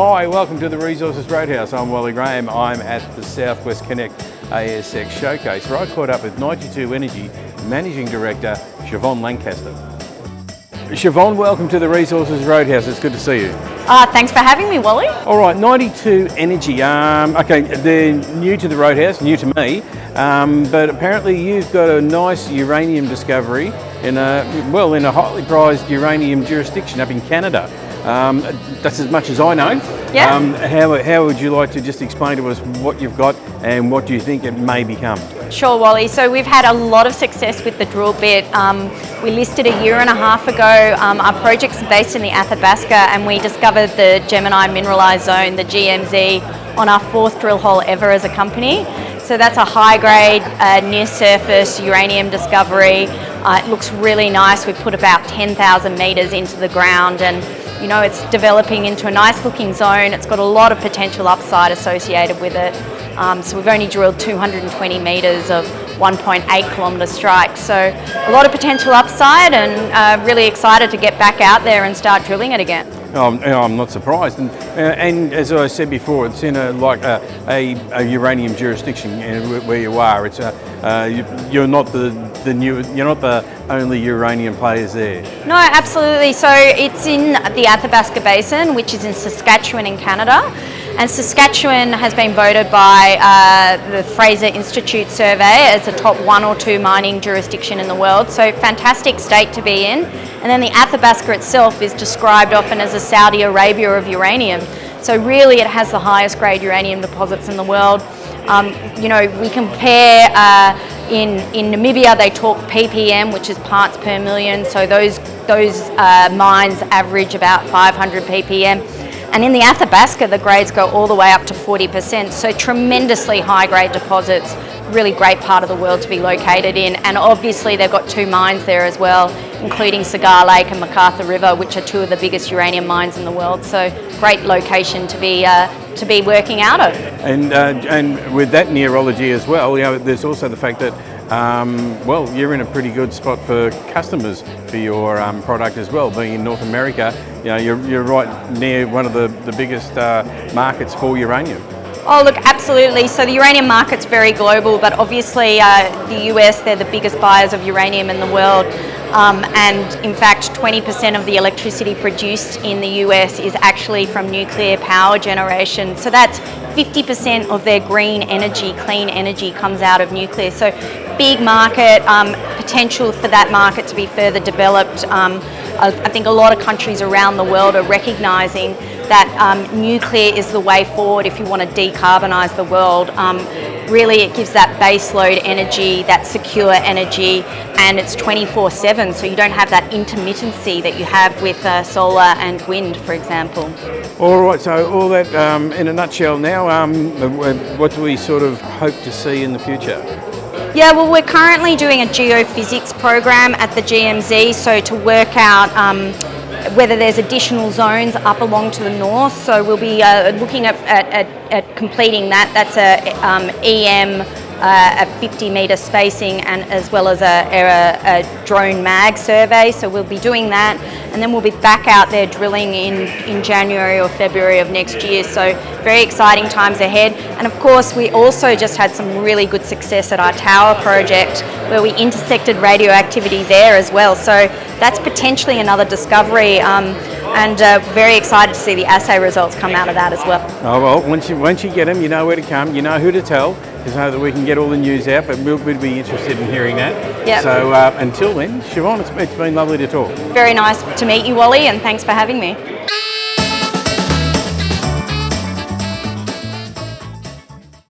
Hi, welcome to the Resources Roadhouse. I'm Wally Graham. I'm at the South-West Connect ASX Showcase, where I caught up with 92 Energy Managing Director Siobhan Lancaster. Siobhan, welcome to the Resources Roadhouse. It's good to see you. Thanks for having me, Wally. All right, 92 Energy. Okay, they're new to the Roadhouse, new to me, but apparently you've got a nice uranium discovery in a highly prized uranium jurisdiction up in Canada. That's as much as I know. Yeah. How would you like to just explain to us what you've got and what do you think it may become? Sure, Wally. So we've had a lot of success with the drill bit. We listed a year and a half ago. Our project's based in the Athabasca, and we discovered the Gemini mineralised zone, the GMZ, on our 4th drill hole ever as a company. So that's a high-grade, near-surface uranium discovery. It looks really nice. We've put about 10,000 metres into the ground, and you know, it's developing into a nice looking zone. It's got a lot of potential upside associated with it. So we've only drilled 220 metres of 1.8 kilometre strike. So a lot of potential upside, and really excited to get back out there and start drilling it again. I'm not surprised, and as I said before, it's in a uranium jurisdiction where you are. It's you're not you're not the only uranium players there. No, absolutely. So it's in the Athabasca Basin, which is in Saskatchewan in Canada. And Saskatchewan has been voted by the Fraser Institute survey as the top 1 or 2 mining jurisdiction in the world. So fantastic state to be in. And then the Athabasca itself is described often as a Saudi Arabia of uranium. So really it has the highest grade uranium deposits in the world. You know, we compare in Namibia, they talk ppm, which is parts per million. So those mines average about 500 ppm. And in the Athabasca, the grades go all the way up to 40%. So tremendously high grade deposits, really great part of the world to be located in. And obviously they've got 2 mines there as well, including Cigar Lake and MacArthur River, which are 2 of the biggest uranium mines in the world. So great location to be working out of. And with that neurology as well, you know, there's also the fact that you're in a pretty good spot for customers for your product as well. Being in North America, you know, you're right near one of the biggest markets for uranium. Oh, look, absolutely. So the uranium market's very global, but obviously the US, they're the biggest buyers of uranium in the world. And in fact, 20% of the electricity produced in the US is actually from nuclear power generation. So that's 50% of their green energy, clean energy comes out of nuclear. So big market, potential for that market to be further developed. I think a lot of countries around the world are recognising that nuclear is the way forward if you want to decarbonise the world. Really, it gives that base load energy, that secure energy, and it's 24/7, so you don't have that intermittency that you have with solar and wind, for example. All right, so all that in a nutshell now, what do we sort of hope to see in the future? Yeah, well, we're currently doing a geophysics program at the GMZ, so to work out whether there's additional zones up along to the north. So we'll be looking at completing that. That's a EM at 50 metre spacing, and as well as a drone mag survey. So we'll be doing that, and then we'll be back out there drilling in January or February of next year. So very exciting times ahead. And of course, we also just had some really good success at our tower project where we intersected radioactivity there as well. So that's potentially another discovery, and very excited to see the assay results come out of that as well. Oh well, once you get them, you know where to come, you know who to tell, so that we can get all the news out, but we'll be interested in hearing that. Yep. So until then, Siobhan, it's been lovely to talk. Very nice to meet you, Wally, and thanks for having me.